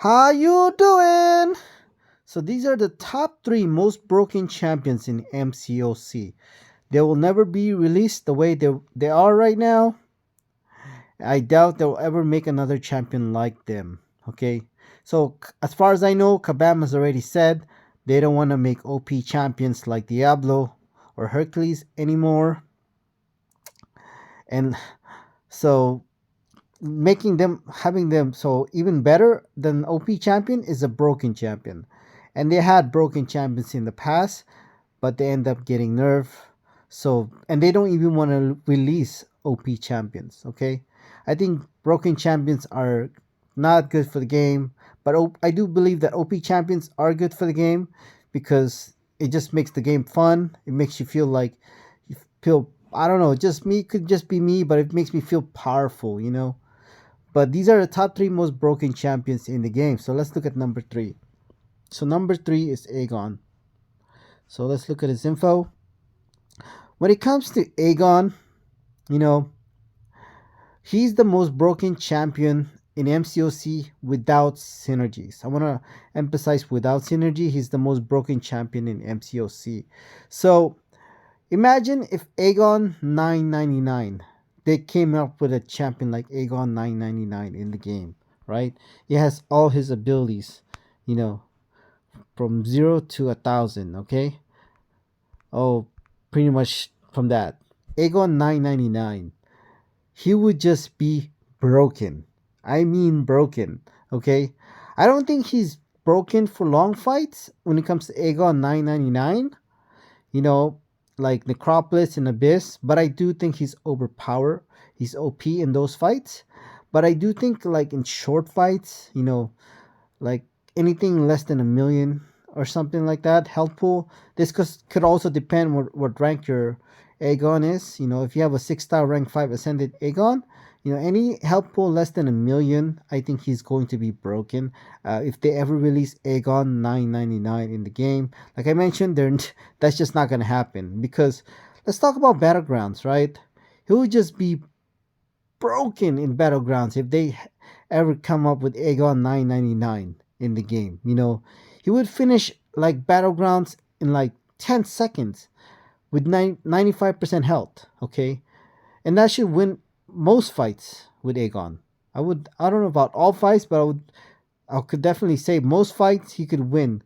How you doing? So these are the top 3 most broken champions in MCOC. They will never be released the way they are right now. I doubt they'll ever make another champion like them. Okay? So as far as I know, Kabam has already said they don't want to make OP champions like Diablo or Hercules anymore. And so making them having them so even better than OP champion is a broken champion. And they had broken champions in the past, but they end up getting nerfed. So and they don't even want to release OP champions, okay? I think broken champions are not good for the game, but I do believe that OP champions are good for the game because it just makes the game fun. It makes you feel like you feel I don't know, just me could just be me, but it makes me feel powerful. But these are the top 3 most broken champions in the game. So let's look at number 3. So number 3 is Aegon. So let's look at his info. When it comes to Aegon, you know, he's the most broken champion in MCOC without synergies. I want to emphasize without synergy, he's the most broken champion in MCOC. So imagine if Aegon 999, they came up with a champion like Aegon 999 in the game, right? He has all his abilities, you know, from 0 to 1,000, okay? Oh, pretty much from that. Aegon 999, he would just be broken. I mean broken, okay? I don't think he's broken for long fights when it comes to Aegon 999, you know, like Necropolis and Abyss, but I do think he's overpowered. He's OP in those fights. But I do think like in short fights, like anything less than a million or something like that, health pool. This could also depend what rank your Aegon is. If you have a 6-star rank 5 ascended Aegon, any health pool less than a million, I think he's going to be broken. If they ever release Aegon 999 in the game, like I mentioned, that's just not going to happen because let's talk about Battlegrounds, right? He will just be broken in Battlegrounds if they ever come up with Aegon 999 in the game. He would finish like Battlegrounds in like 10 seconds with 95% health, okay? And that should win most fights with Aegon. I don't know about all fights, but I could definitely say most fights he could win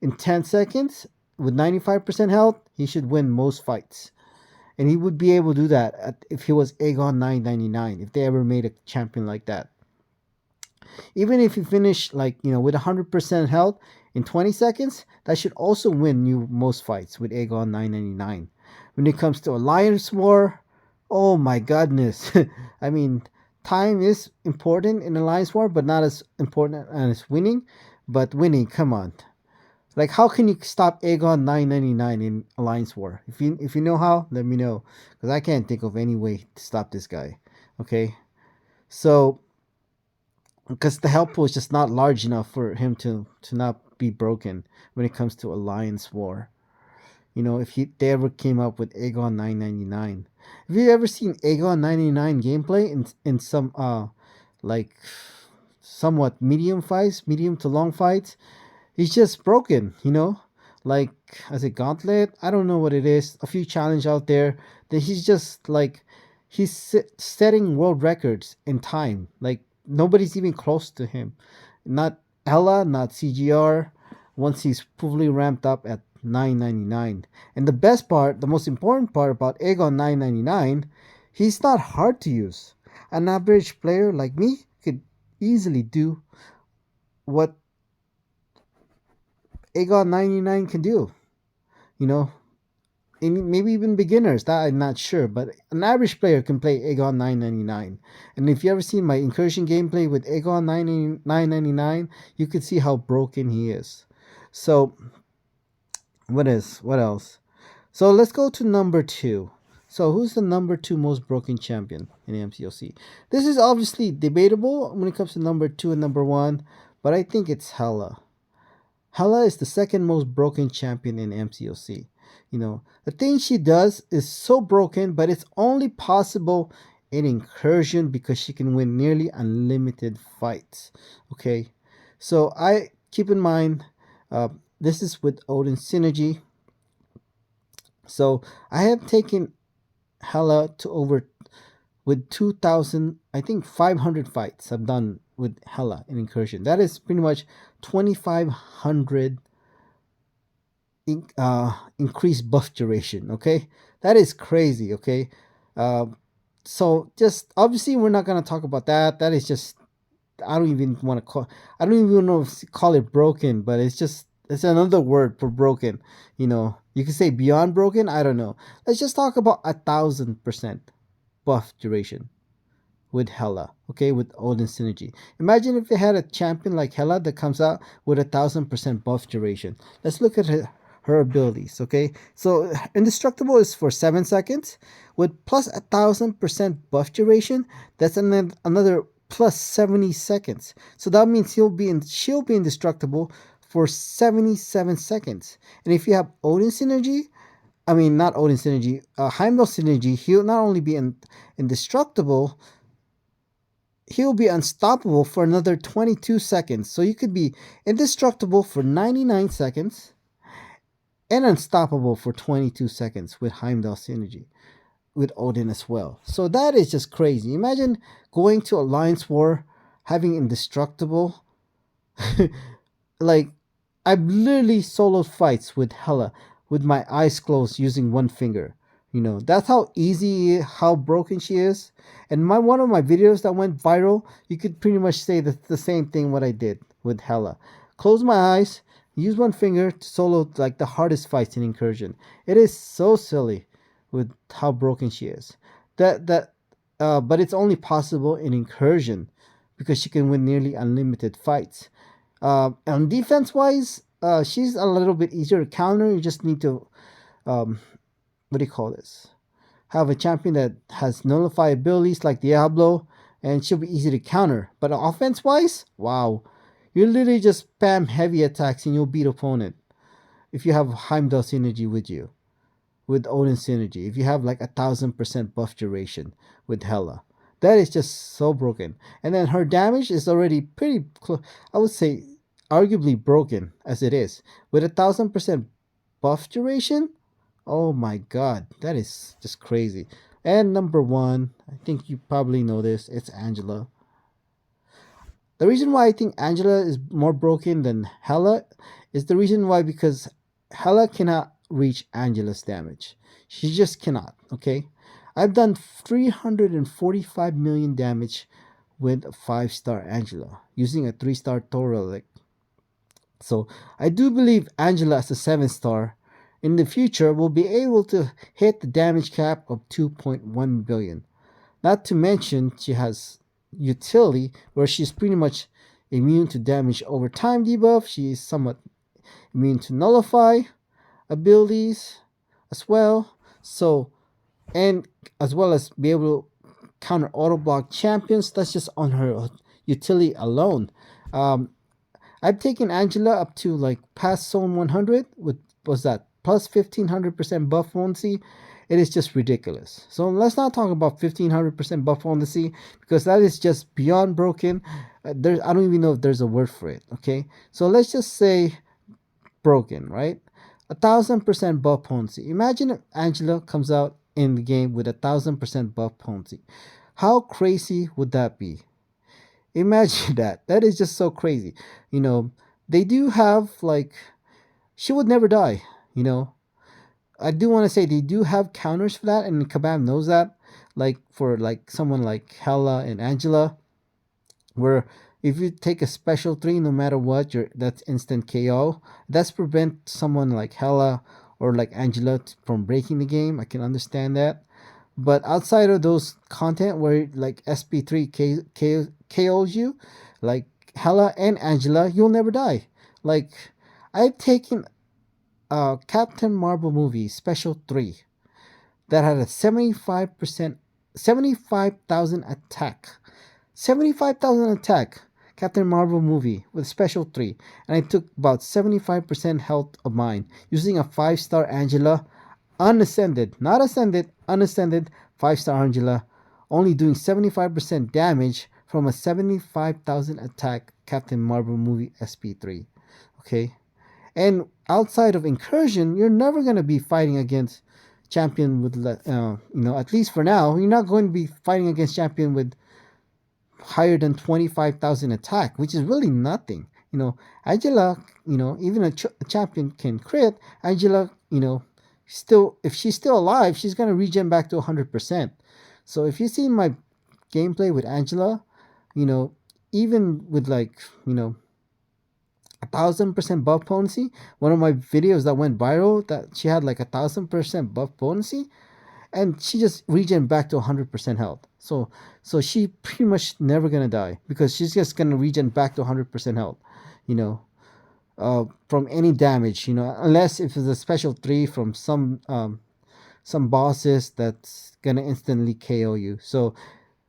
in 10 seconds with 95% health. He should win most fights. And he would be able to do that if he was Aegon 999, if they ever made a champion like that. Even if you finish with 100% health in 20 seconds, that should also win you most fights with Aegon 999. When it comes to Alliance War, oh my goodness. I mean, time is important in Alliance War, but not as important as winning. But winning, come on. Like, how can you stop Aegon 999 in Alliance War? If you know how, let me know, because I can't think of any way to stop this guy. Okay, so because the help pool is just not large enough for him to not be broken when it comes to Alliance War. If they ever came up with Aegon 999. Have you ever seen Aegon 999 gameplay in some like somewhat medium to long fights? He's just broken. Like as a gauntlet, I don't know what it is. A few challenge out there that he's just like setting world records in time. Like nobody's even close to him. Not Hela, not CGR. Once he's fully ramped up at 999. And the best part, the most important part about Aegon 999, he's not hard to use. An average player like me could easily do what Aegon 99 can do. You know, maybe even beginners, that I'm not sure, but an average player can play Aegon 999. And if you ever seen my incursion gameplay with Aegon 999, you could see how broken he is. So, what else? So let's go to number 2. So who's the number 2 most broken champion in MCOC? This is obviously debatable when it comes to number 2 and number 1, but I think it's Hela. Hela is the second most broken champion in MCOC. The thing she does is so broken, but it's only possible in incursion because she can win nearly unlimited fights. Okay, So I keep in mind, uh, this is with Odin synergy. So I have taken Hela to over with 2,000, I think 500 fights I've done with Hela in incursion. That is pretty much 2,500 increased buff duration. Okay, that is crazy. Okay, uh, so just obviously we're not gonna talk about that. That is just, I don't even want to call. I don't even know if to call it broken, but it's another word for broken. You could say beyond broken. I don't know. Let's just talk about 1,000% buff duration with Hela, okay, with Odin synergy. Imagine if they had a champion like Hela that comes out with 1,000% buff duration. Let's look at her abilities, okay? So indestructible is for 7 seconds with plus 1,000% buff duration. That's another plus 70 seconds. So that means she'll be indestructible for 77 seconds. And if you have Odin synergy, I mean not Odin synergy, Heimdall synergy, he'll not only be indestructible, he'll be unstoppable for another 22 seconds. So you could be indestructible for 99 seconds and unstoppable for 22 seconds with Heimdall synergy, with Odin as well. So that is just crazy. Imagine going to Alliance War, having indestructible. Like, I've literally soloed fights with Hela with my eyes closed using one finger. That's how easy, how broken she is. And one of my videos that went viral, you could pretty much say the same thing what I did with Hela. Close my eyes, use one finger to solo like the hardest fights in incursion. It is so silly with how broken she is. But it's only possible in incursion because she can win nearly unlimited fights. And defense wise, she's a little bit easier to counter. You just need to, um, what do you call this? Have a champion that has nullify abilities like Diablo, and she'll be easy to counter. But offense wise, wow, you literally just spam heavy attacks and you'll beat opponent if you have Heimdall synergy with you, with Odin synergy. If you have like 1,000% buff duration with Hela, that is just so broken. And then her damage is already pretty I would say arguably broken as it is with 1,000% buff duration. Oh my god, that is just crazy. And number one, I think you probably know this, it's Angela. The reason why I think Angela is more broken than Hela is the reason why, because Hela cannot reach Angela's damage. She just cannot, okay? I've done 345 million damage with a 5-star Angela using a 3-star Thor relic. So I do believe Angela as a 7-star in the future will be able to hit the damage cap of 2.1 billion. Not to mention she has utility where she's pretty much immune to damage over time debuff. She is somewhat immune to nullify abilities as well. So, and as well as be able to counter auto block champions. That's just on her utility alone. I've taken Angela up to like past zone 100 with, was that plus 1,500% buff potency. It is just ridiculous. So let's not talk about 1,500% buff potency because that is just beyond broken. I don't even know if there's a word for it. Okay, so let's just say broken, right? 1,000% buff potency. Imagine if Angela comes out in the game with 1,000% buff potency. How crazy would that be? Imagine that. That is just so crazy. You know, they do have like, she would never die. You know, I do want to say they do have counters for that, and Kabam knows that. Like for like someone like Hela and Angela, where if you take a special 3, no matter what, that's instant KO. That's prevent someone like Hela or like Angela from breaking the game. I can understand that. But outside of those content where like SP3 KOs you, like Hela and Angela, you'll never die. Like, I've taken Captain Marvel movie Special 3 that had a 75,000 attack. 75,000 attack. Captain Marvel movie with Special 3. And I took about 75% health of mine using a 5-star Angela. Unascended. Not ascended. Unascended. 5-star Angela. Only doing 75% damage from a 75,000 attack Captain Marvel movie SP3. Okay? And outside of Incursion, you're never going to be fighting against champion with, at least for now, you're not going to be fighting against champion with higher than 25,000 attack, which is really nothing. Angela, even a champion can crit. Angela, still, if she's still alive, she's going to regen back to 100%. So if you see my gameplay with Angela, you know, even with like, 1,000% buff potency, one of my videos that went viral, that she had like 1,000% buff potency, and she just regen back to 100% health. So she pretty much never gonna die because she's just gonna regen back to 100% health, you know, from any damage, unless if it's a special 3 from some bosses that's gonna instantly KO you. So,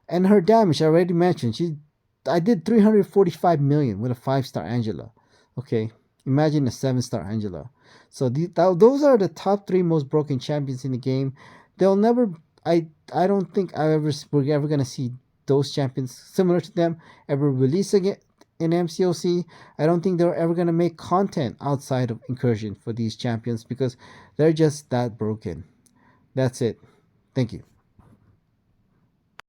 and her damage I already mentioned. I did 345 million with a 5-star Angela. Okay, imagine a 7-star Angela. So those are the top 3 most broken champions in the game. They'll never. I don't think we're ever gonna see those champions similar to them ever release again in MCOC. I don't think they're ever gonna make content outside of Incursion for these champions because they're just that broken. That's it. Thank you.